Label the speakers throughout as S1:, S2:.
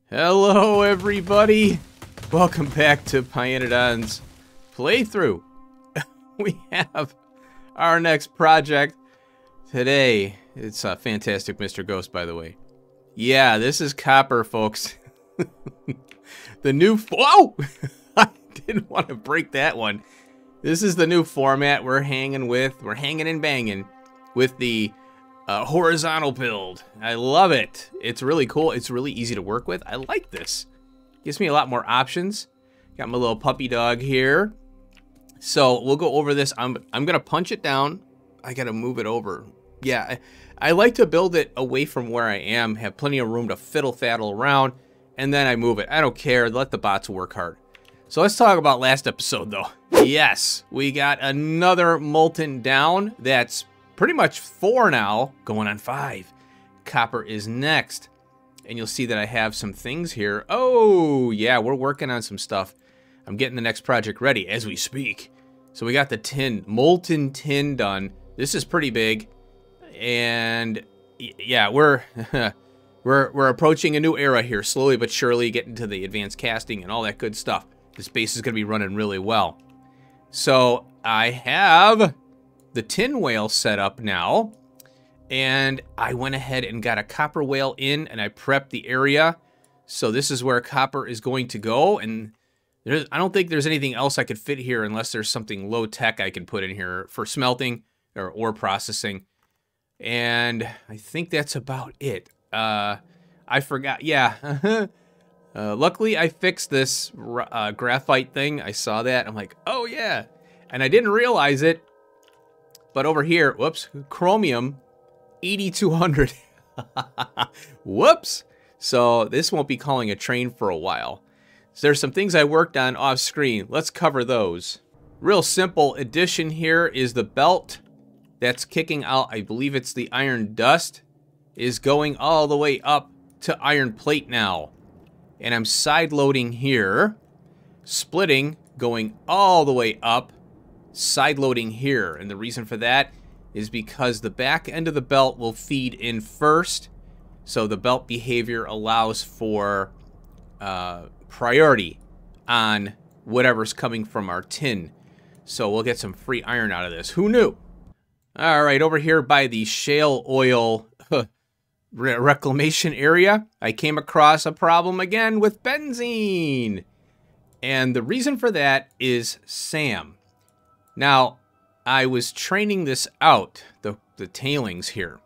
S1: Hello everybody! Welcome back to pYanodons playthrough. We have our next project today. It's a fantastic Mr. Ghost, by the way. Yeah, this is copper, folks. The new... Whoa! I didn't want to break that one. This is the new format we're hanging with. We're hanging and banging with the horizontal build. I love it. It's really cool. It's really easy to work with. I like this. Gives me a lot more options. Got my little puppy dog here. So we'll go over this. I'm gonna punch it down. I gotta move it over. Yeah, I like to build it away from where I am. Have plenty of room to fiddle-faddle around, and then I move it. I don't care. Let the bots work hard. So let's talk about last episode, though. Yes, we got another molten down. That's pretty much 4 now, going on 5. Copper is next. And you'll see that I have some things here. Oh, yeah, we're working on some stuff. I'm getting the next project ready as we speak. So we got the tin, molten tin done. This is pretty big. And yeah, we're approaching a new era here, slowly but surely, getting to the advanced casting and all that good stuff. This base is going to be running really well. So I have the tin whale set up now, and I went ahead and got a copper whale in, and I prepped the area. So this is where copper is going to go, and I don't think there's anything else I could fit here unless there's something low tech I can put in here for smelting or ore processing. And I think that's about it. I forgot. Yeah. Luckily, I fixed this graphite thing. I saw that. I'm like, oh, yeah. And I didn't realize it. But over here, whoops, chromium, 8200. Whoops. So this won't be calling a train for a while. So there's some things I worked on off screen. Let's cover those. Real simple addition here is the belt that's kicking out, I believe it's the iron dust, is going all the way up to iron plate now. And I'm side loading here, splitting, going all the way up, side loading here. And the reason for that is because the back end of the belt will feed in first. So the belt behavior allows for priority on whatever's coming from our tin. So we'll get some free iron out of this. Who knew? All right, over here by the shale oil reclamation area, I came across a problem again with benzene. And the reason for that is Sam. Now, I was training this out, the tailings here,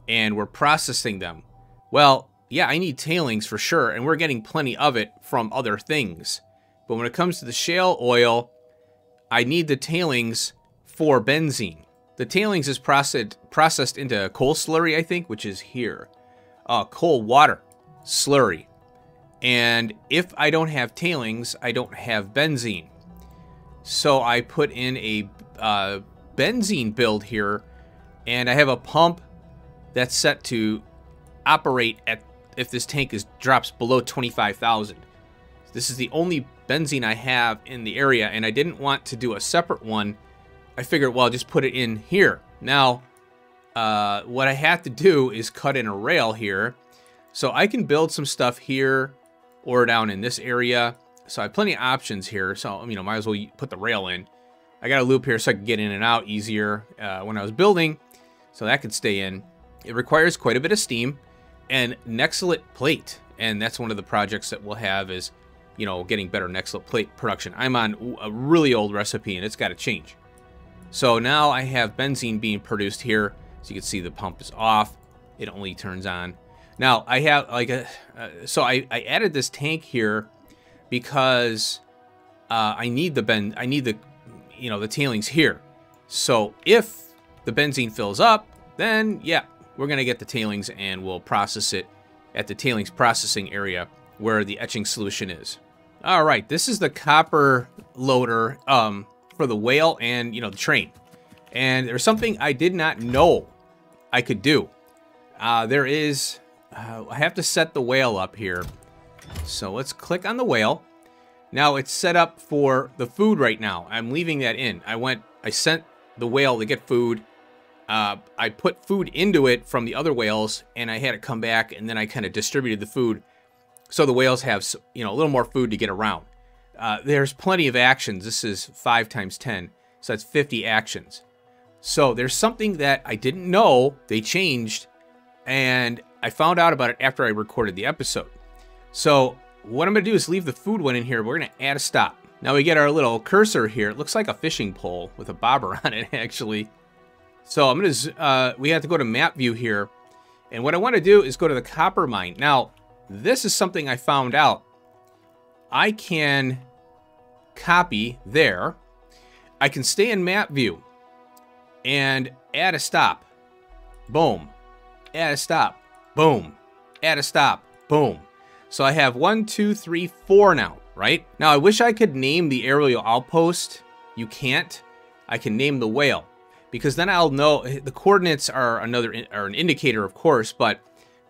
S1: and we're processing them. Well, yeah, I need tailings for sure, and we're getting plenty of it from other things. But when it comes to the shale oil, I need the tailings for benzene. The tailings is processed into coal slurry, I think, which is here. Coal water slurry. And if I don't have tailings, I don't have benzene. So I put in a benzene build here, and I have a pump that's set to operate at if this tank drops below 25,000. This is the only benzene I have in the area, and I didn't want to do a separate one. I figured, well, I'll just put it in here. Now, what I have to do is cut in a rail here, so I can build some stuff here or down in this area. So I have plenty of options here, so, you know, might as well put the rail in. I got a loop here so I can get in and out easier when I was building, so that could stay in. It requires quite a bit of steam and Nexlet plate, and that's one of the projects that we'll have is, you know, getting better Nexlet plate production. I'm on a really old recipe, and it's got to change. So now I have benzene being produced here, so you can see the pump is off. It only turns on. Now I have like so I added this tank here because I need the you know, the tailings here. So if the benzene fills up, then yeah, we're gonna get the tailings and we'll process it at the tailings processing area where the etching solution is. All right, this is the copper loader for the whale and, you know, the train. And there's something I did not know I could do. There is, I have to set the whale up here. So let's click on the whale. Now it's set up for the food right now. I'm leaving that in. I sent the whale to get food. I put food into it from the other whales, and I had it come back, and then I kind of distributed the food so the whales have, you know, a little more food to get around. There's plenty of actions. This is 5 times 10, so that's 50 actions. So there's something that I didn't know they changed, and I found out about it after I recorded the episode. So what I'm going to do is leave the food one in here. We're going to add a stop. Now we get our little cursor here. It looks like a fishing pole with a bobber on it, actually. So I'm going to, we have to go to map view here. And what I want to do is go to the copper mine. Now, this is something I found out. I can copy there. I can stay in map view and add a stop. Boom. Add a stop. Boom. Add a stop. Boom. So I have 1, 2, 3, 4 now, right? Now I wish I could name the aerial outpost. You can't. I can name the whale, because then I'll know the coordinates are an indicator, of course, but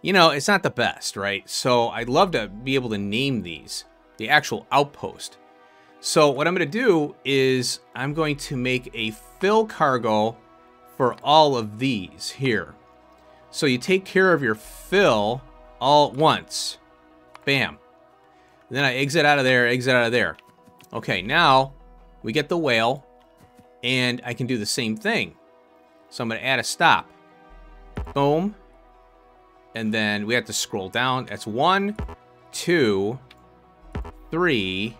S1: you know, it's not the best, right? So I'd love to be able to name these, the actual outpost. So what I'm going to do is I'm going to make a fill cargo for all of these here. So you take care of your fill all at once. Bam. And then I exit out of there, exit out of there. Okay, now we get the whale, and I can do the same thing. So I'm going to add a stop. Boom. And then we have to scroll down. That's 1, 2, 3,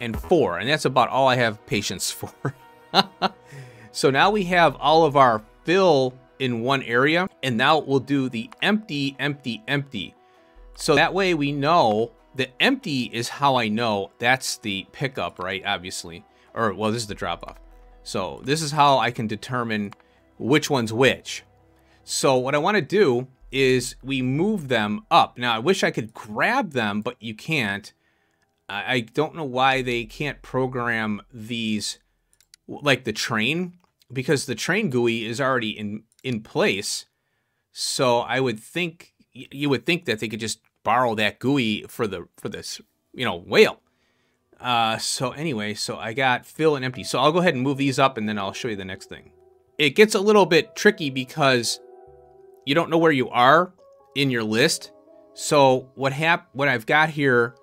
S1: and 4. And that's about all I have patience for. So now we have all of our fill in one area. And now we'll do the empty, empty, empty. So that way we know the empty is how I know that's the pickup, right? Obviously. Or, well, this is the drop off. So this is how I can determine which one's which. So what I want to do is we move them up. Now, I wish I could grab them, but you can't. I don't know why they can't program these like the train, because the train GUI is already in place. So I would think, you would think that they could just borrow that GUI for this, you know, whale. So anyway, so I got fill and empty. So I'll go ahead and move these up, and then I'll show you the next thing. It gets a little bit tricky because you don't know where you are in your list. So what I've got here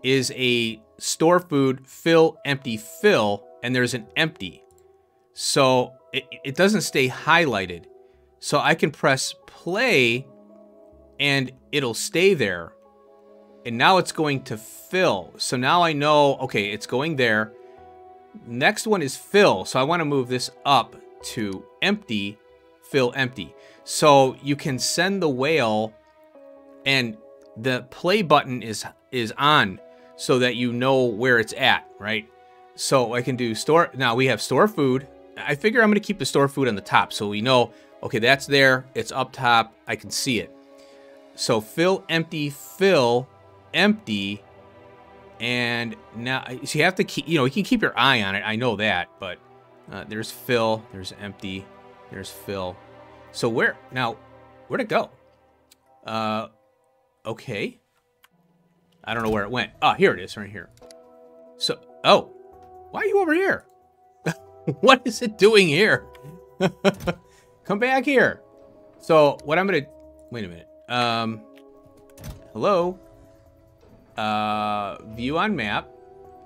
S1: is a store food, fill, empty, fill, and there's an empty. So it doesn't stay highlighted. So I can press play and it'll stay there. And now it's going to fill. So now I know, okay, it's going there. Next one is fill. So I want to move this up to empty, fill, empty. So you can send the whale, and the play button is on so that you know where it's at, right? So I can do store. Now we have store food. I figure I'm going to keep the store food on the top so we know, okay, that's there. It's up top. I can see it. So fill, empty, empty. And now, so you have to keep, you know, you can keep your eye on it. I know that, but there's fill, there's empty, there's fill. So where'd it go? Okay. I don't know where it went. Oh, here it is, right here. So, oh, why are you over here? What is it doing here? Come back here. So what I'm gonna, wait a minute. Hello. View on map.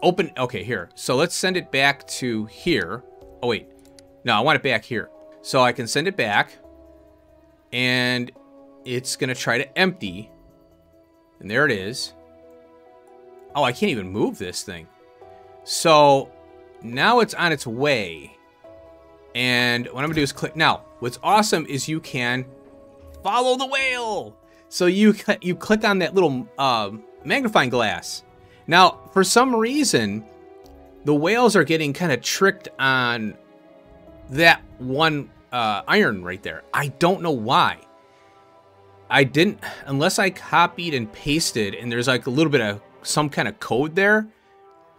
S1: Open, okay, here. So let's send it back to here. Oh, wait. No, I want it back here. So I can send it back. And it's going to try to empty. And there it is. Oh, I can't even move this thing. So now it's on its way. And what I'm going to do is click. Now, what's awesome is you can follow the whale. So you click on that little magnifying glass. Now, for some reason, the whales are getting kind of tricked on that one iron right there. I don't know why. I didn't, unless I copied and pasted, and there's like a little bit of some kind of code there,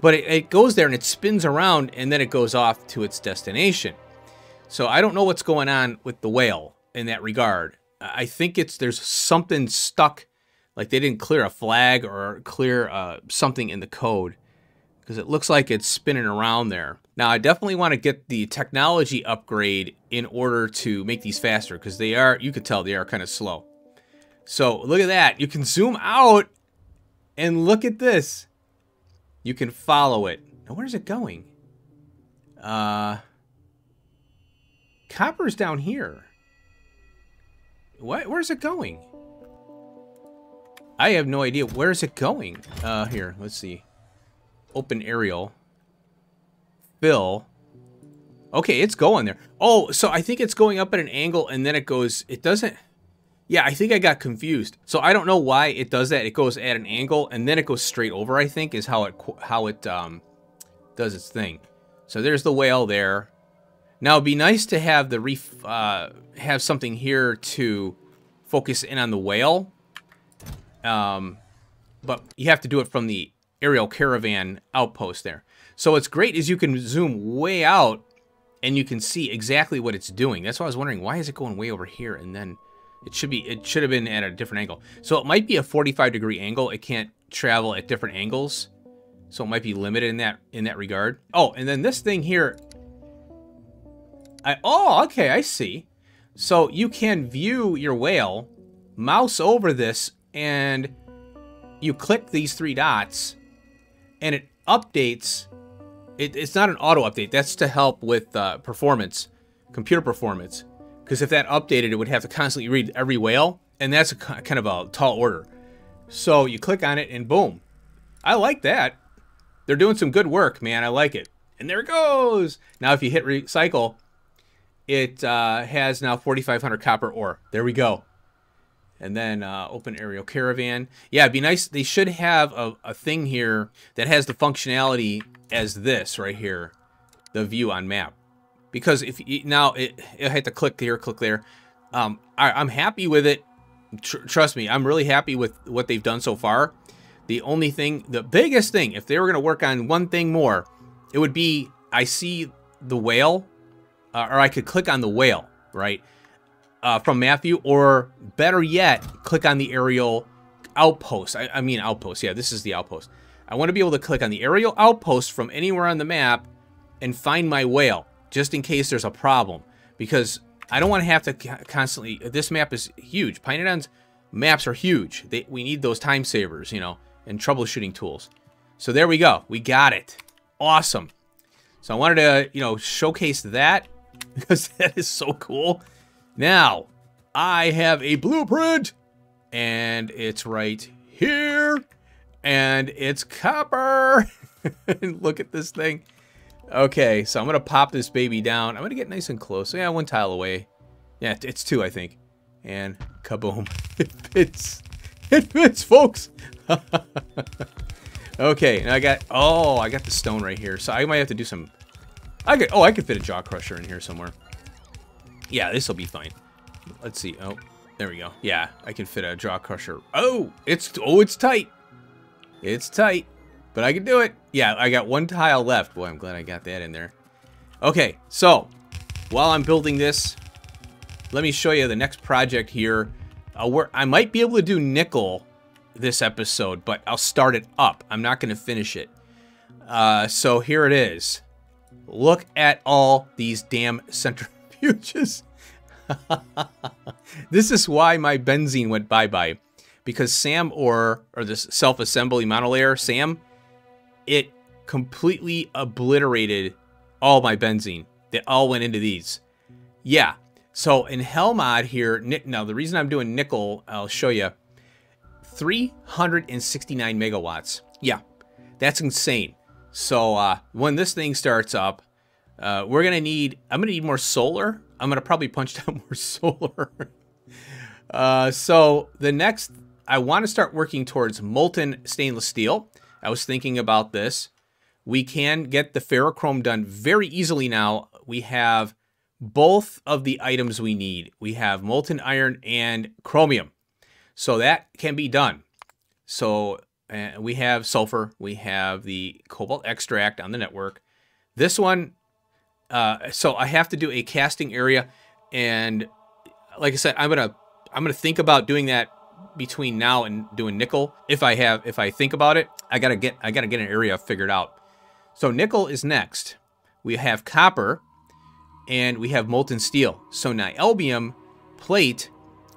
S1: but it goes there and it spins around and then it goes off to its destination. So I don't know what's going on with the whale in that regard. I think there's something stuck, like they didn't clear a flag or clear something in the code, because it looks like it's spinning around there. Now, I definitely want to get the technology upgrade in order to make these faster, because they are, you could tell they are kind of slow. So look at that. You can zoom out and look at this. You can follow it. Now, where's it going? Copper's down here. What? Where's it going? I have no idea. Where's it going? Here, let's see. Open aerial. Fill. Okay, it's going there. Oh, so I think it's going up at an angle and then it goes... It doesn't... Yeah, I think I got confused. So I don't know why it does that. It goes at an angle and then it goes straight over, I think, is how it does its thing. So there's the whale there. Now it'd be nice to have the have something here to focus in on the whale. But you have to do it from the aerial caravan outpost there. So what's great is you can zoom way out and you can see exactly what it's doing. That's why I was wondering, why is it going way over here and then it should have been at a different angle. So it might be a 45-degree angle. It can't travel at different angles. So it might be limited in that regard. Oh, and then this thing here. Oh, okay, I see. So you can view your whale, mouse over this, and you click these 3 dots, and it updates. It's not an auto update. That's to help with performance, computer performance. Because if that updated, it would have to constantly read every whale, and that's kind of a tall order. So you click on it, and boom. I like that. They're doing some good work, man. I like it. And there it goes. Now, if you hit recycle, it has now 4,500 copper ore. There we go. And then open aerial caravan. Yeah, it'd be nice. They should have a thing here that has the functionality as this right here, the view on map. Because if you, now I had to click here, click there. I'm happy with it. Trust me, I'm really happy with what they've done so far. The only thing, the biggest thing, if they were going to work on one thing more, it would be I see the whale, or I could click on the whale, right, from map view, or better yet, click on the aerial outpost. I mean outpost. Yeah, this is the outpost. I want to be able to click on the aerial outpost from anywhere on the map and find my whale, just in case there's a problem, because I don't want to have to constantly. This map is huge. pYanodons maps are huge. We need those time savers, you know, and troubleshooting tools. So there we go. We got it. Awesome. So I wanted to, you know, showcase that because that is so cool. Now I have a blueprint, and it's right here, and it's copper. Look at this thing. Okay, so I'm going to pop this baby down. I'm going to get nice and close. Yeah, 1 tile away. Yeah, it's 2, I think. And kaboom. It fits. It fits, folks. Okay, now I got the stone right here. So I might have to do some... I could fit a jaw crusher in here somewhere. Yeah, this will be fine. Let's see. Oh, there we go. Yeah, I can fit a jaw crusher. Oh, it's tight. It's tight. But I can do it. Yeah, I got 1 tile left. Boy, I'm glad I got that in there. Okay, so while I'm building this, let me show you the next project here. Where I might be able to do nickel this episode, but I'll start it up. I'm not going to finish it. So here it is. Look at all these damn centrifuges. This is why my benzene went bye-bye. Because SAM or this self-assembly monolayer, SAM, it completely obliterated all my benzene. They all went into these. Yeah. So in hell mod here, now the reason I'm doing nickel, I'll show you. 369 megawatts. Yeah, that's insane. So when this thing starts up, I'm gonna need more solar. I'm gonna probably punch down more solar. So the next, I want to start working towards molten stainless steel. I was thinking about this. We can get the ferrochrome done very easily now. We have both of the items we need. We have molten iron and chromium. So that can be done. So we have sulfur. We have the cobalt extract on the network. This one, so I have to do a casting area. And like I said, I'm gonna think about doing that between now and doing nickel. If I think about it, I gotta get an area figured out. So nickel is next. We have copper, and we have molten steel. So niobium plate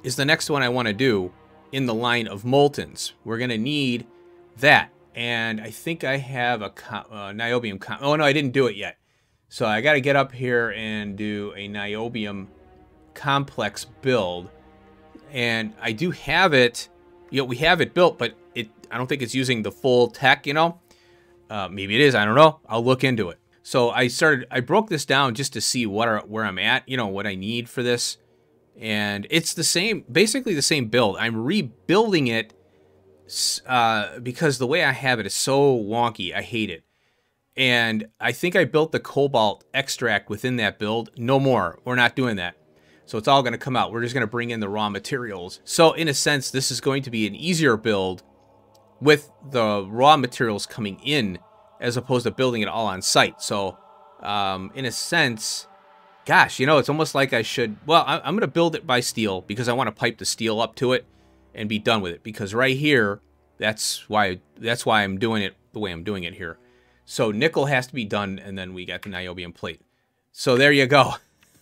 S1: is the next one I want to do. in the line of Moltens. We're going to need that. And I think I have a niobium. Oh, no, I didn't do it yet. So I got to get up here and do a niobium complex build. And I do have it. You know, we have it built, but I don't think it's using the full tech, you know. Maybe it is. I don't know. I'll look into it. So I broke this down just to see where I'm at, you know, what I need for this. And it's the same, basically the same build. I'm rebuilding it because the way I have it is so wonky. I hate it. And I think I built the cobalt extract within that build. No more. We're not doing that. So it's all going to come out. We're just going to bring in the raw materials. So in a sense, this is going to be an easier build with the raw materials coming in as opposed to building it all on site. So in a sense, gosh, you know, it's almost like I should... Well, I'm going to build it by steel because I want to pipe the steel up to it and be done with it. Because right here, that's why I'm doing it the way I'm doing it here. So nickel has to be done, and then we got the niobium plate. So there you go.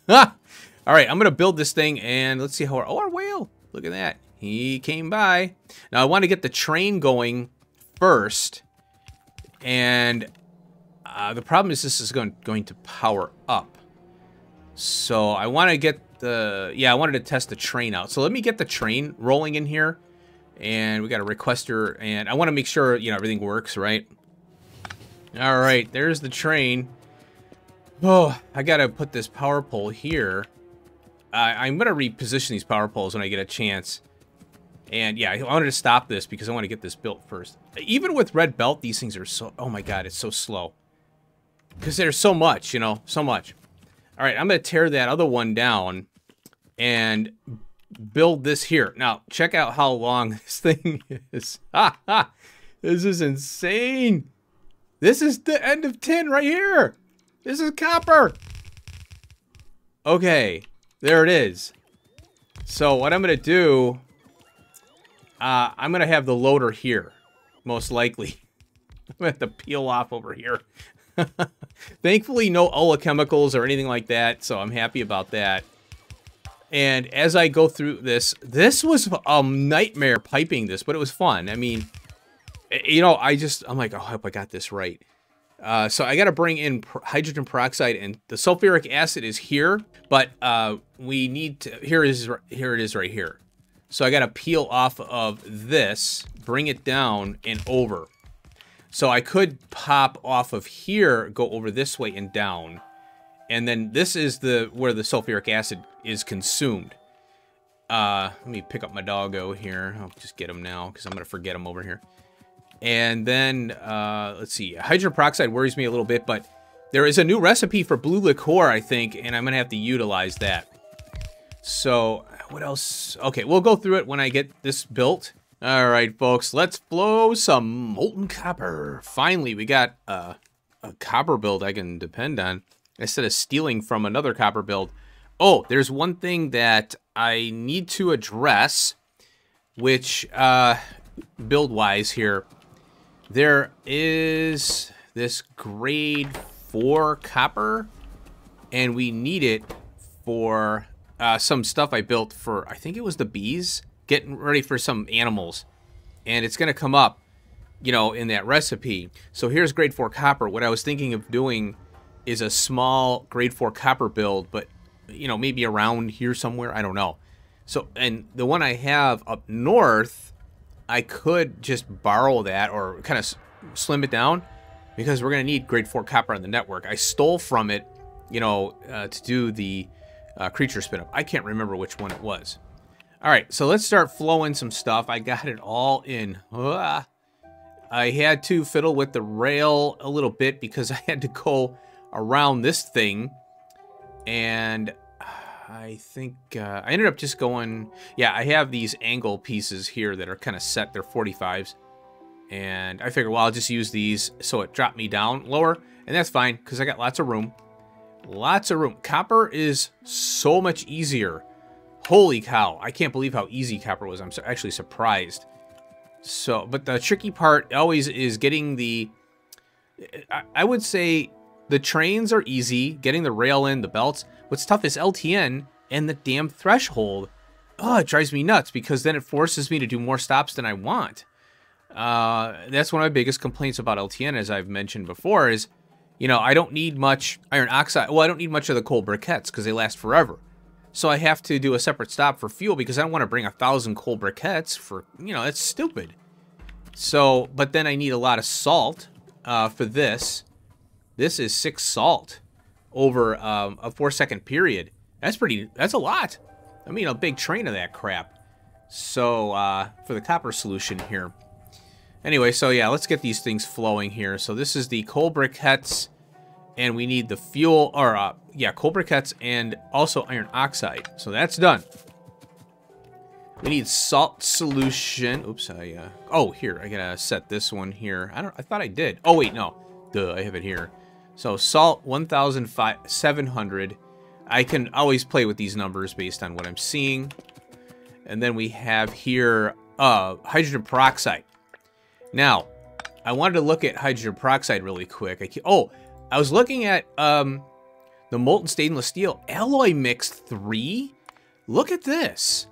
S1: All right, I'm going to build this thing, and let's see how... Oh, our whale. Look at that. He came by. Now, I want to get the train going first. And the problem is this is going to power up. So I want to get the... Yeah, I wanted to test the train out. So let me get the train rolling in here. And we got a requester. And I want to make sure, you know, everything works, right? All right, there's the train. Oh, I got to put this power pole here. I'm going to reposition these power poles when I get a chance. And yeah, I wanted to stop this because I want to get this built first. Even with red belt, these things are so... Oh my god, it's so slow. Because there's so much, you know, so much. All right, I'm going to tear that other one down and build this here. Now, check out how long this thing is. Ha ha! This is insane. This is the end of tin right here. This is copper. Okay, there it is. So what I'm going to do... I'm going to have the loader here, most likely. I'm going to have to peel off over here. Thankfully, no oleochemicals or anything like that, so I'm happy about that. And as I go through this was a nightmare piping this, but it was fun. I mean, you know, I'm like, oh, I hope I got this right. So I got to bring in hydrogen peroxide, and the sulfuric acid is here, but we need to, here it is right here. So I got to peel off of this, bring it down and over. So I could pop off of here, go over this way and down. And then this is where the sulfuric acid is consumed. Let me pick up my doggo here. I'll just get him now because I'm going to forget him over here. And then, let's see. Hydrogen peroxide worries me a little bit, but there is a new recipe for blue liqueur, I think, and I'm going to have to utilize that. So... What else? Okay, we'll go through it when I get this built. All right, folks, let's flow some molten copper. Finally, we got a copper build I can depend on instead of stealing from another copper build. Oh, there's one thing that I need to address, which build-wise here, there is this grade 4 copper, and we need it for... some stuff I built for, I think it was the bees, getting ready for some animals. And it's going to come up, you know, in that recipe. So here's grade 4 copper. What I was thinking of doing is a small grade 4 copper build, but, you know, maybe around here somewhere. I don't know. So, and the one I have up north, I could just borrow that or kind of slim it down because we're going to need grade 4 copper on the network. I stole from it, you know, to do the... creature spin up. I can't remember which one it was. All right, so let's start flowing some stuff. I got it all in. I had to fiddle with the rail a little bit because I had to go around this thing. And I think I ended up just going... Yeah, I have these angle pieces here that are kind of set. They're 45s. And I figured, well, I'll just use these so it dropped me down lower. And that's fine because I got lots of room. Lots of room. Copper is so much easier. Holy cow. I can't believe how easy copper was. I'm actually surprised. So, but the tricky part always is getting the... I would say the trains are easy. Getting the rail in, the belts. What's tough is LTN and the damn threshold. Oh, it drives me nuts because then it forces me to do more stops than I want. That's one of my biggest complaints about LTN, as I've mentioned before, is, you know, I don't need much iron oxide. Well, I don't need much of the coal briquettes because they last forever. So I have to do a separate stop for fuel because I don't want to bring 1,000 coal briquettes for, you know, that's stupid. So, but then I need a lot of salt for this. This is 6 salt over a 4-second period. That's a lot. I mean, a big train of that crap. So, for the copper solution here. Anyway, so yeah, let's get these things flowing here. So this is the coal briquettes, and we need the fuel, or, yeah, coal briquettes and also iron oxide. So that's done. We need salt solution. Oops, oh, here, I gotta set this one here. I thought I did. Oh, wait, no. Duh, I have it here. So salt, 1,700. I can always play with these numbers based on what I'm seeing. And then we have here hydrogen peroxide. Now, I wanted to look at hydrogen peroxide really quick. I was looking at the molten stainless steel alloy mix 3. Look at this.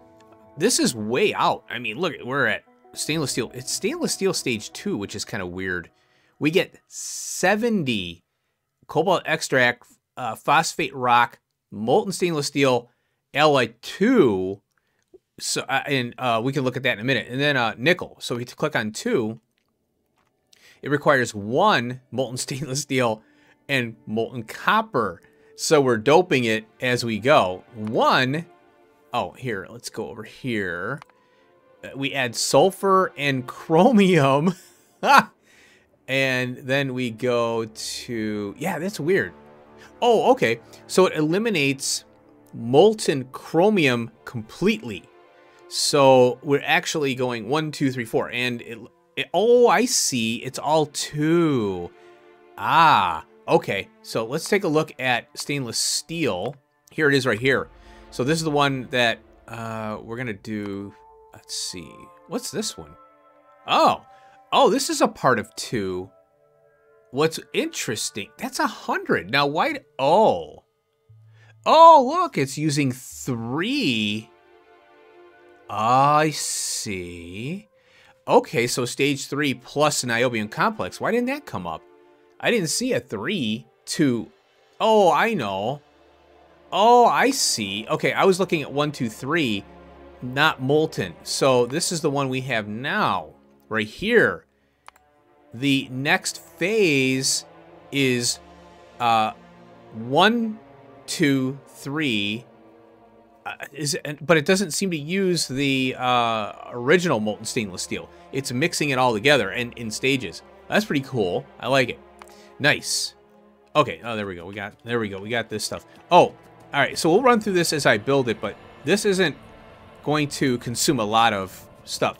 S1: This is way out. I mean, look, we're at stainless steel. It's stainless steel stage 2, which is kind of weird. We get 70 cobalt extract, phosphate rock, molten stainless steel, alloy 2. So, and we can look at that in a minute. And then nickel. So we click on 2. It requires 1 molten stainless steel and molten copper. So we're doping it as we go. 1. Oh, here, let's go over here. We add sulfur and chromium. And then we go to, yeah, that's weird. Oh, okay. So it eliminates molten chromium completely. So we're actually going 1, 2, 3, 4. And oh, I see. It's all 2. Ah, okay. So let's take a look at stainless steel. Here it is right here. So this is the one that we're going to do. Let's see. What's this one? Oh, this is a part of 2. What's interesting, that's 100. Now, why? Oh, look, it's using 3. I see. Okay, so stage 3 plus niobium complex. Why didn't that come up? I didn't see a 3 to... Oh, I know. Oh, I see. Okay, I was looking at 1, 2, 3, not molten. So this is the one we have now, right here. The next phase is 1, 2, 3. But it doesn't seem to use the original molten stainless steel. It's mixing it all together and in stages. That's pretty cool. I like it. Nice. Okay. Oh, there we go. We got this stuff. Oh, all right. So we'll run through this as I build it, but this isn't going to consume a lot of stuff.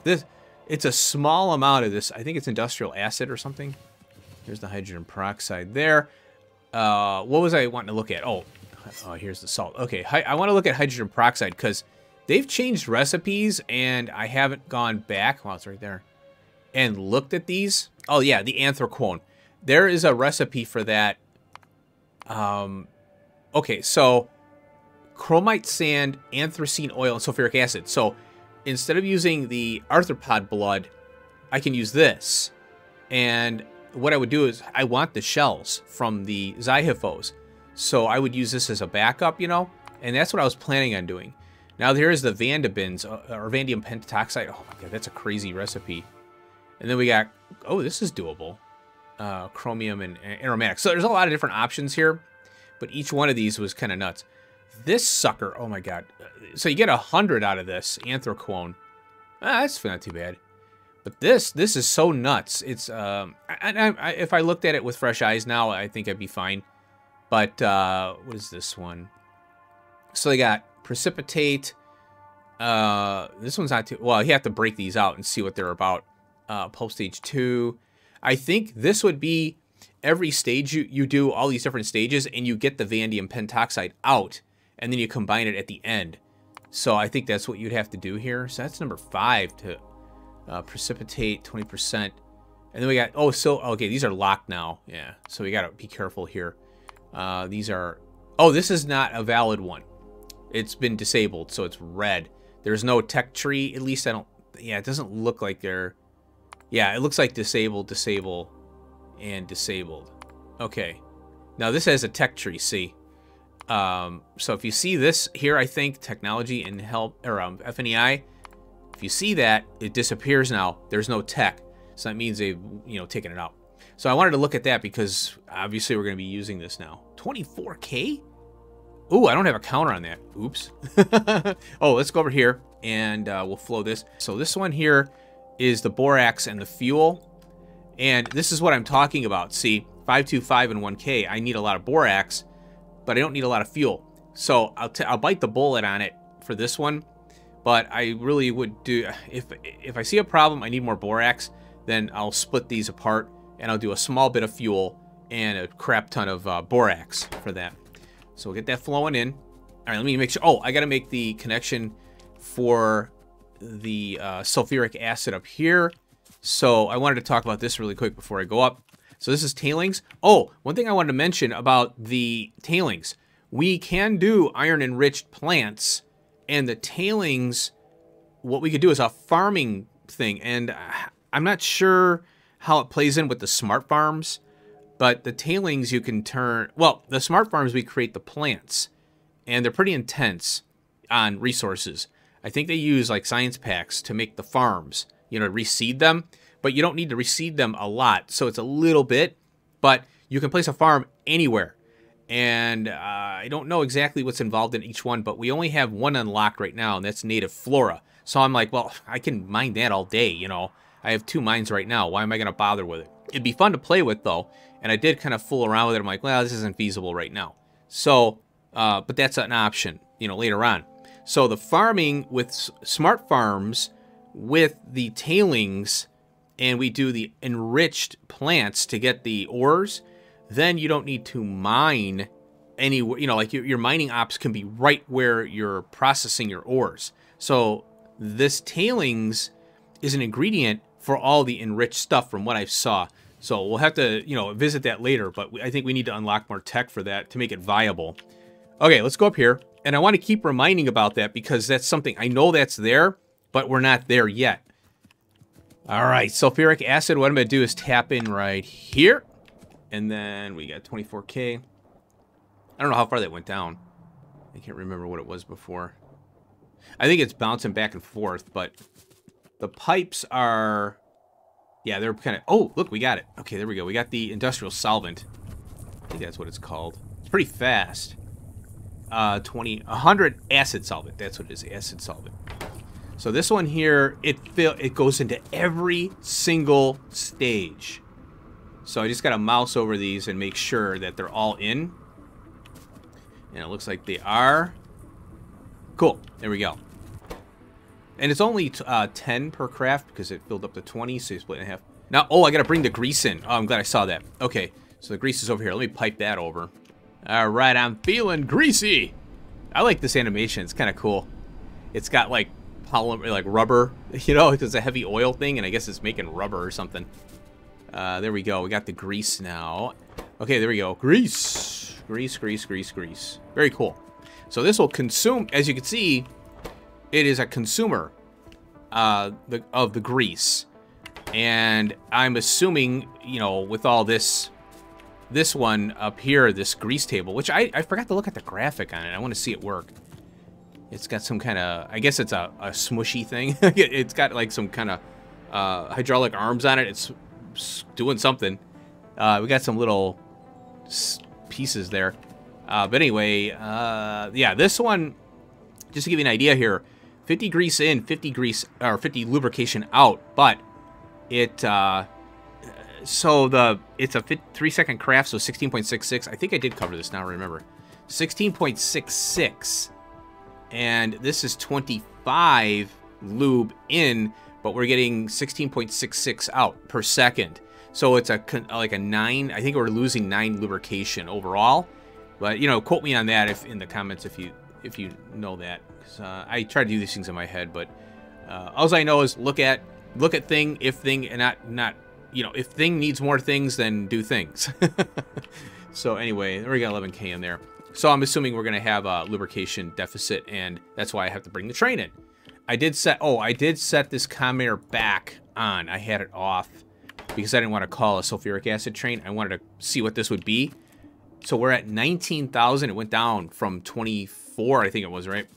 S1: It's a small amount of this. I think it's industrial acid or something. Here's the hydrogen peroxide there. What was I wanting to look at? Oh, here's the salt. Okay, I want to look at hydrogen peroxide because they've changed recipes and I haven't gone back. Wow, it's right there. And looked at these. Oh, yeah, the anthracone. There is a recipe for that. Okay, so chromite sand, anthracene oil, and sulfuric acid. So instead of using the arthropod blood, I can use this. And what I would do is I want the shells from the Zyhiphos. So I would use this as a backup, you know? And that's what I was planning on doing. Now there is the vandabins, or vanadium pentatoxide. Oh my god, that's a crazy recipe. And then we got, oh, this is doable. Chromium and aromatics. So there's a lot of different options here. But each one of these was kind of nuts. This sucker, oh my god. So you get 100 out of this anthracone. That's not too bad. But this is so nuts. It's if I looked at it with fresh eyes now, I think I'd be fine. But what is this one? So they got precipitate. This one's not too well. You have to break these out and see what they're about. Pulp stage 2. I think this would be every stage you do all these different stages and you get the vanadium pentoxide out and then you combine it at the end. So I think that's what you'd have to do here. So that's number 5 to precipitate 20%. And then we got, okay, these are locked now. Yeah, so we got to be careful here. These are, this is not a valid one. It's been disabled, so it's red. There's no tech tree. At least I don't... Yeah, it doesn't look like they're... Yeah, it looks like disabled, disable, and disabled. Okay. Now, this has a tech tree, see? So if you see this here, I think, technology and help, or FNEI, if you see that, it disappears now. There's no tech. So that means they've, you know, taken it out. So I wanted to look at that because obviously we're going to be using this now. 24K? Ooh, I don't have a counter on that. Oops. Oh, let's go over here and we'll flow this. So this one here is the borax and the fuel. And this is what I'm talking about. See, 525 and 1K, I need a lot of borax, but I don't need a lot of fuel. So I'll bite the bullet on it for this one. But I really would do, if I see a problem, I need more borax, then I'll split these apart and I'll do a small bit of fuel and a crap ton of borax for that. So we'll get that flowing in. All right, let me make sure. Oh, I got to make the connection for the sulfuric acid up here. So I wanted to talk about this really quick before I go up. So this is tailings. Oh, one thing I wanted to mention about the tailings. We can do iron-enriched plants, and the tailings, what we could do is a farming thing. And I'm not sure how it plays in with the smart farms, but the tailings you can turn... Well, the smart farms, we create the plants, and they're pretty intense on resources. I think they use like science packs to make the farms, you know, reseed them, but you don't need to reseed them a lot. So it's a little bit, but you can place a farm anywhere. And I don't know exactly what's involved in each one, but we only have one unlocked right now, and that's native flora. So I'm like, well, I can mine that all day, you know. I have 2 mines right now. Why am I going to bother with it? It'd be fun to play with, though. And I did kind of fool around with it. I'm like, well, this isn't feasible right now. So, but that's an option, you know, later on. So the farming with smart farms with the tailings, and we do the enriched plants to get the ores, then you don't need to mine anywhere. You know, like your mining ops can be right where you're processing your ores. So this tailings is an ingredient for all the enriched stuff from what I saw. So we'll have to, you know, visit that later, but I think we need to unlock more tech for that to make it viable. Okay, let's go up here. And I want to keep reminding about that because that's something, I know that's there, but we're not there yet. All right, sulfuric acid, what I'm going to do is tap in right here. And then we got 24K. I don't know how far that went down. I can't remember what it was before. I think it's bouncing back and forth, but the pipes are... Yeah, they're kind of... Oh, look, we got it. Okay, there we go. We got the industrial solvent. I think that's what it's called. It's pretty fast. 100 acid solvent. That's what it is, acid solvent. So this one here, it goes into every single stage. So I just got to mouse over these and make sure that they're all in. And it looks like they are. Cool. There we go. And it's only 10 per craft because it filled up to 20, so you split it in half. Now, oh, I got to bring the grease in. Oh, I'm glad I saw that. Okay, so the grease is over here. Let me pipe that over. All right, I'm feeling greasy. I like this animation. It's kind of cool. It's got like polymer, like rubber, you know, it's a heavy oil thing, and I guess it's making rubber or something. There we go. We got the grease now. Okay, there we go. Grease. Grease, grease, grease, grease. Very cool. So this will consume, as you can see, it is a consumer of the grease. And I'm assuming, you know, with all this one up here, this grease table, which I forgot to look at the graphic on it. I want to see it work. It's got some kind of, I guess it's a smushy thing. It's got like some kind of hydraulic arms on it. It's doing something. We got some little pieces there. But anyway, yeah, this one, just to give you an idea here, 50 grease in, 50 grease, or 50 lubrication out, but it, so it's a 3-second craft, so 16.66. I think I did cover this now, remember. 16.66. And this is 25 lube in, but we're getting 16.66 out per second. So it's like a 9. I think we're losing 9 lubrication overall. But, you know, quote me on that in the comments if you know that. 'Cause, I try to do these things in my head, but all I know is look at thing, if thing, and not you know, if thing needs more things, then do things. So anyway, we got 11K in there. So I'm assuming we're going to have a lubrication deficit, and that's why I have to bring the train in. I did set this commutator back on. I had it off because I didn't want to call a sulfuric acid train. I wanted to see what this would be. So we're at 19,000. It went down from 24, I think it was, right?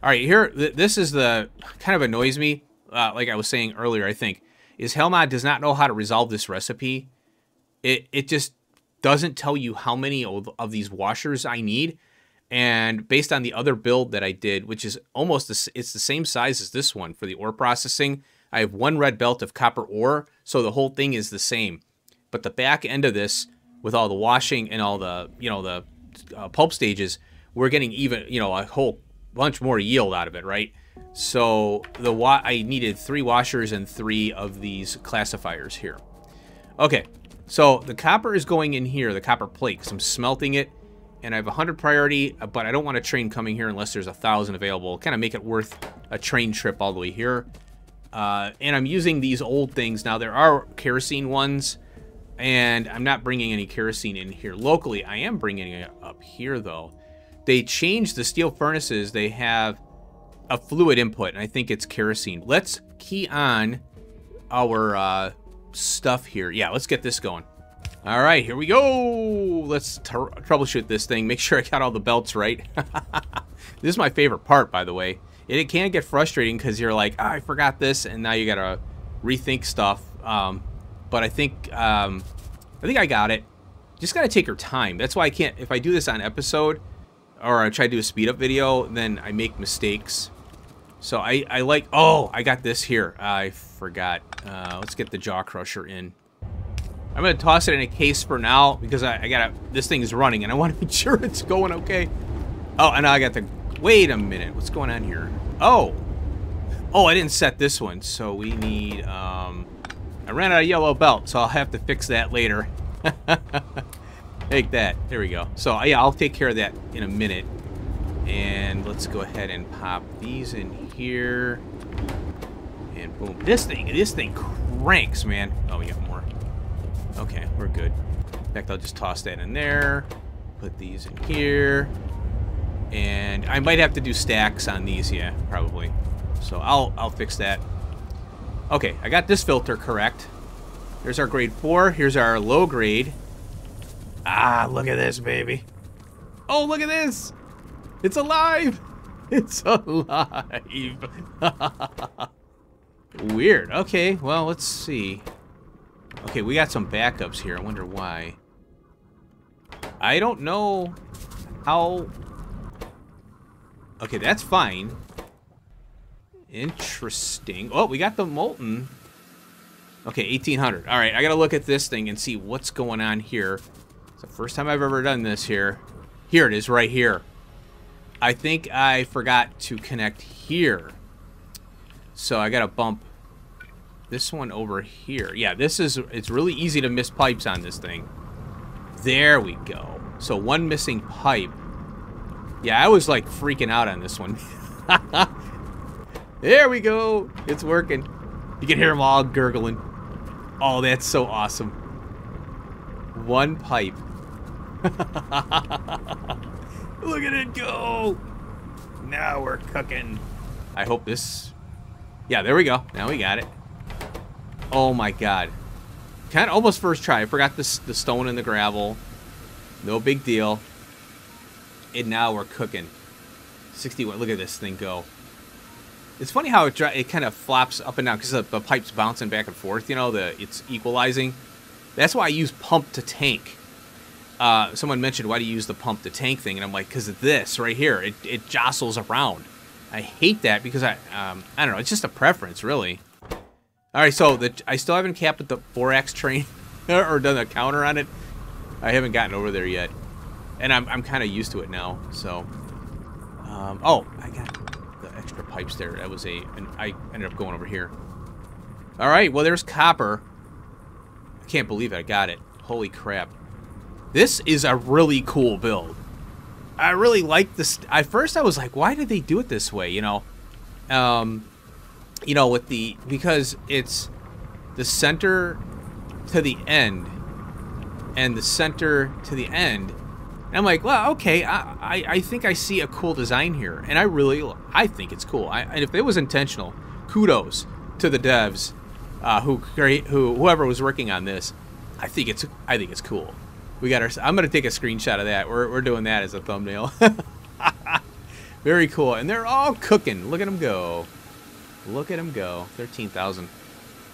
S1: All right, here, this is the kind of annoys me, like I was saying earlier, I think, is Hellmod does not know how to resolve this recipe. It just doesn't tell you how many of these washers I need. And based on the other build that I did, which is almost, it's the same size as this one for the ore processing. I have one red belt of copper ore, so the whole thing is the same. But the back end of this, with all the washing and all the, the pulp stages, we're getting even, a whole bunch more yield out of it, right? So I needed 3 washers and 3 of these classifiers here. Okay, so the copper is going in here, the copper plate, because I'm smelting it. And I have 100 priority, but I don't want a train coming here unless there's 1,000 available. Kind of make it worth a train trip all the way here. And I'm using these old things. Now, there are kerosene ones, and I'm not bringing any kerosene in here locally. I am bringing it up here, though. They changed the steel furnaces. They have a fluid input, and I think it's kerosene. Let's key on our stuff here. Yeah, let's get this going. All right, here we go. Let's troubleshoot this thing. Make sure I got all the belts right. This is my favorite part, by the way. It can get frustrating because you're like, I forgot this, and now you gotta rethink stuff. But I think I got it. Just gotta take your time. That's why I can't. If I do this on episode, or I try to do a speed up video, then I make mistakes. So I like. Oh, I got this here. I forgot. Let's get the jaw crusher in. I'm gonna toss it in a case for now because I gotta. This thing is running and I want to make sure it's going okay. Oh, and now I got the. Wait a minute, what's going on here? Oh, I didn't set this one, so we need. I ran out of yellow belt, so I'll have to fix that later. Take that. There we go. So yeah, I'll take care of that in a minute. And let's go ahead and pop these in here. And boom, this thing cranks, man. Oh, we got more. Okay, we're good. In fact, I'll just toss that in there. Put these in here. And I might have to do stacks on these, yeah, probably. So I'll fix that. Okay, I got this filter correct. There's our grade 4. Here's our low grade. Ah, look at this, baby. Oh, look at this. It's alive. It's alive. Weird. Okay, well, let's see. Okay, we got some backups here. I wonder why. I don't know how... Okay, that's fine. Interesting. Oh, we got the molten. Okay, 1800. All right, I got to look at this thing and see what's going on here. It's the first time I've ever done this here. Here it is right here. I think I forgot to connect here. So I got to bump this one over here. Yeah, it's really easy to miss pipes on this thing. There we go. So one missing pipe. Yeah, I was like freaking out on this one. There we go. It's working. You can hear them all gurgling. Oh, that's so awesome. One pipe. Look at it go. Now we're cooking. I hope this... Yeah, there we go. Now we got it. Oh my god. Kind of almost first try. I forgot the stone and the gravel. No big deal. And now we're cooking. 61. Look at this thing go. It's funny how it kind of flops up and down because the pipe's bouncing back and forth. You know, it's equalizing. That's why I use pump to tank. Someone mentioned, why do you use the pump to tank thing? And I'm like, because of this right here. It jostles around. I hate that because I don't know. It's just a preference, really. All right, so I still haven't capped with the 4-axe train or done a counter on it. I haven't gotten over there yet, and I'm kind of used to it now. So, oh, I got the extra pipes there. That was I ended up going over here. All right, well, there's copper. I can't believe it. I got it. Holy crap! This is a really cool build. I really like this. At first, I was like, why did they do it this way? You know, because it's the center to the end and the center to the end. And I'm like, well, okay, I think I see a cool design here. And I think it's cool. And if it was intentional, kudos to the devs whoever was working on this. I think it's cool. I'm gonna take a screenshot of that. We're doing that as a thumbnail. Very cool. And they're all cooking. Look at them go. Look at them go. 13,000.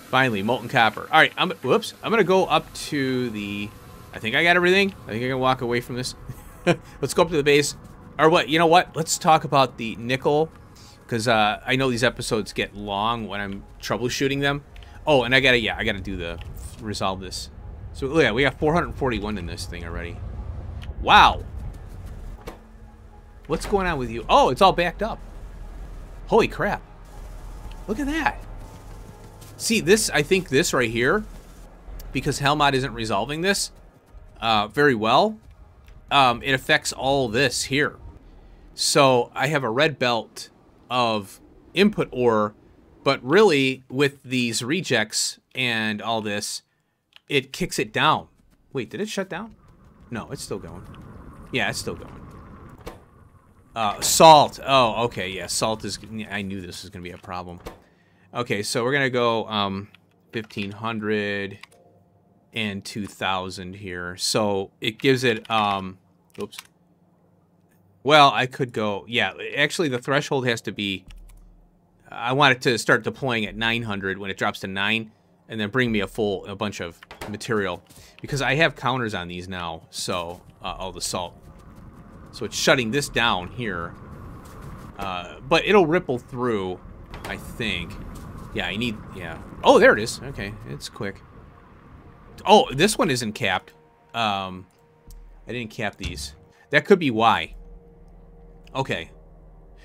S1: Finally, molten copper. All right. Whoops. I'm gonna go up to the. I think I got everything. I think I can walk away from this. Let's go up to the base. Or what? You know what? Let's talk about the nickel, because I know these episodes get long when I'm troubleshooting them. Oh, and I gotta resolve this. So yeah, we got 441 in this thing already. Wow. What's going on with you? Oh, it's all backed up. Holy crap. Look at that. See, I think this right here, because Hellmod isn't resolving this very well, it affects all this here. So I have a red belt of input ore, but really with these rejects and all this, it kicks it down. Wait, did it shut down? No, it's still going. Yeah, it's still going. Salt. Oh, okay, yeah, salt is... I knew this was going to be a problem. Okay, so we're going to go 1,500 and 2,000 here. So it gives it... oops. Well, I could go... Yeah, actually the threshold has to be... I want it to start deploying at 900 when it drops to 9, and then bring me a bunch of material. Because I have counters on these now, so... all the salt. So it's shutting this down here. But it'll ripple through, I think. Yeah, yeah. Oh, there it is. Okay, it's quick. Oh, this one isn't capped. I didn't cap these. That could be why. Okay.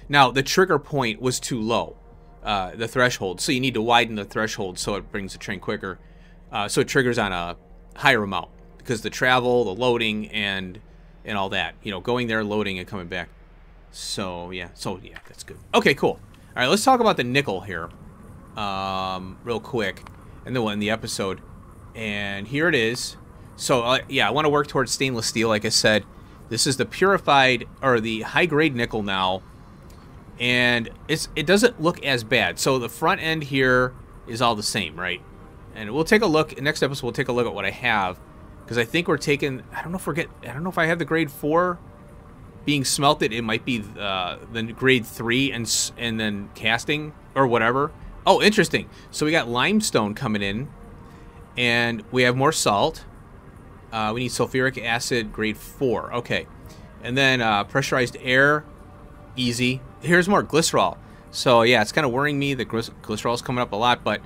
S1: Now, the trigger point was too low. The threshold. So you need to widen the threshold so it brings the train quicker. So it triggers on a higher amount. Because the travel, the loading, and all that. You know, going there, loading, and coming back. So, yeah. That's good. Okay, cool. All right, let's talk about the nickel here. Real quick. And then we'll end the episode. And here it is. So, yeah, I want to work towards stainless steel, like I said. This is the purified, or the high-grade nickel now. And it doesn't look as bad. So the front end here is all the same, right? And we'll take a look. Next episode, we'll take a look at what I have. Because I think we're taking... I don't know if I have the grade 4 being smelted. It might be the grade 3 and then casting or whatever. Oh, interesting. So we got limestone coming in. And we have more salt. We need sulfuric acid grade 4. Okay. And then pressurized air. Easy. Here's more glycerol. So yeah, it's kind of worrying me that glycerol's coming up a lot. But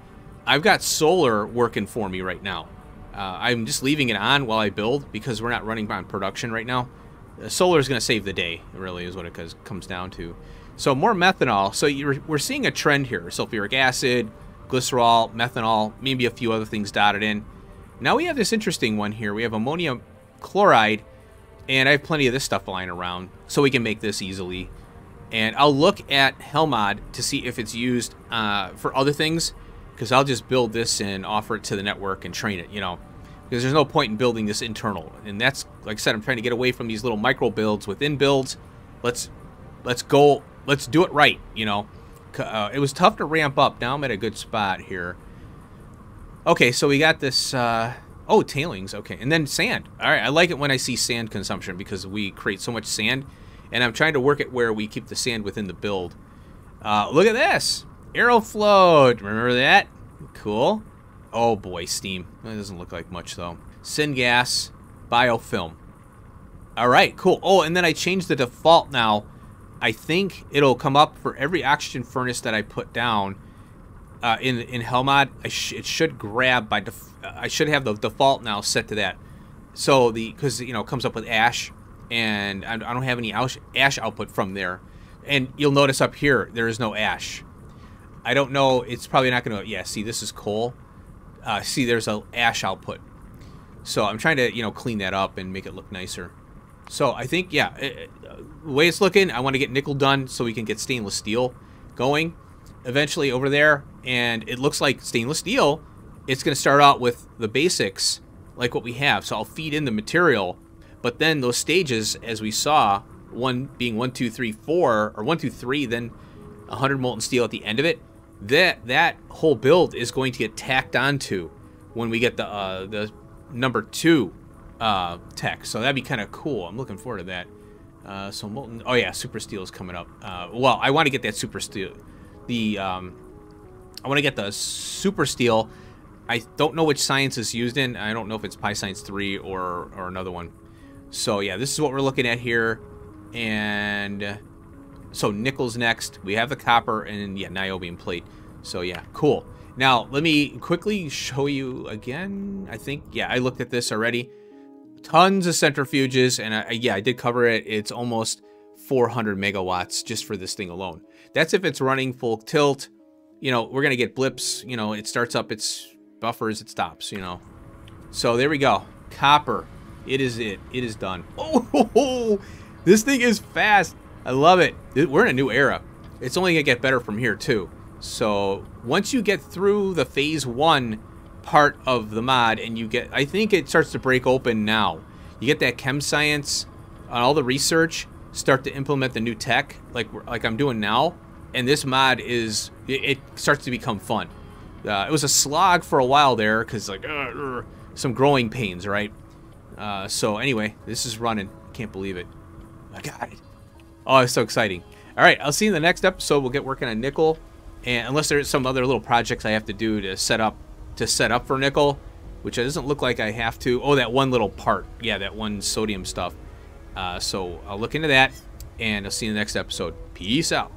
S1: I've got solar working for me right now. I'm just leaving it on while I build because we're not running on production right now. Solar is going to save the day, really, is what it comes down to. So more methanol. So we're seeing a trend here. Sulfuric acid, glycerol, methanol, maybe a few other things dotted in. Now we have this interesting one here. We have ammonium chloride, and I have plenty of this stuff lying around, so we can make this easily. And I'll look at Hellmod to see if it's used for other things, because I'll just build this and offer it to the network and train it, you know. Because there's no point in building this internal. And that's, like I said, I'm trying to get away from these little micro builds within builds. Let's go, let's do it right, you know. It was tough to ramp up. Now I'm at a good spot here. Okay, so we got this, oh, tailings, okay. And then sand. All right, I like it when I see sand consumption because we create so much sand. And I'm trying to work it where we keep the sand within the build. Look at this. Aerofloat. Remember that? Cool. Oh, boy, steam. That doesn't look like much, though. Syngas. Biofilm. All right, cool. Oh, and then I changed the default now. I think it'll come up for every oxygen furnace that I put down in Hellmod. It should grab by I should have the default now set to that. So because you know it comes up with ash, and I don't have any ash output from there. And you'll notice up here there is no ash. I don't know. It's probably not going to. Yeah. See, this is coal. See, there's a ash output. So I'm trying to clean that up and make it look nicer. So I think the way it's looking, I want to get nickel done so we can get stainless steel going eventually over there. And it looks like stainless steel, it's going to start out with the basics like what we have. So I'll feed in the material, But then those stages, as we saw, one being 1, 2, 3, 4, or 1, 2, 3, then 100 molten steel at the end of it, that whole build is going to get tacked onto when we get the number 2 tech. So that'd be kind of cool. I'm looking forward to that. So molten, oh yeah, super steel is coming up. Well, I want to get that super steel. I want to get the super steel. I don't know which science is used in. I don't know if it's Pi Science 3 or another one. So yeah, this is what we're looking at here. And so nickel's next. We have the copper and yeah, niobium plate. So yeah, cool. Now, let me quickly show you again. I think, yeah, I looked at this already. Tons of centrifuges, and yeah, I did cover it. It's almost 400 megawatts just for this thing alone. That's if it's running full tilt. You know, we're going to get blips. You know, it starts up its buffers, it stops, you know. So there we go. Copper. It is it. It is done. Oh, this thing is fast. I love it. We're in a new era. It's only going to get better from here, too. So once you get through the phase 1 part of the mod and you get, I think it starts to break open now. You get that chem science on all the research, start to implement the new tech like I'm doing now. And this mod is, it starts to become fun. It was a slog for a while there because like some growing pains, right? So anyway, this is running. Can't believe it. My God. Oh, it's so exciting. All right, I'll see you in the next episode. We'll get working on nickel. And unless there's some other little projects I have to do to set up for nickel, which it doesn't look like I have to. Oh, that one little part. Yeah, that one sodium stuff. So I'll look into that, and I'll see you in the next episode. Peace out.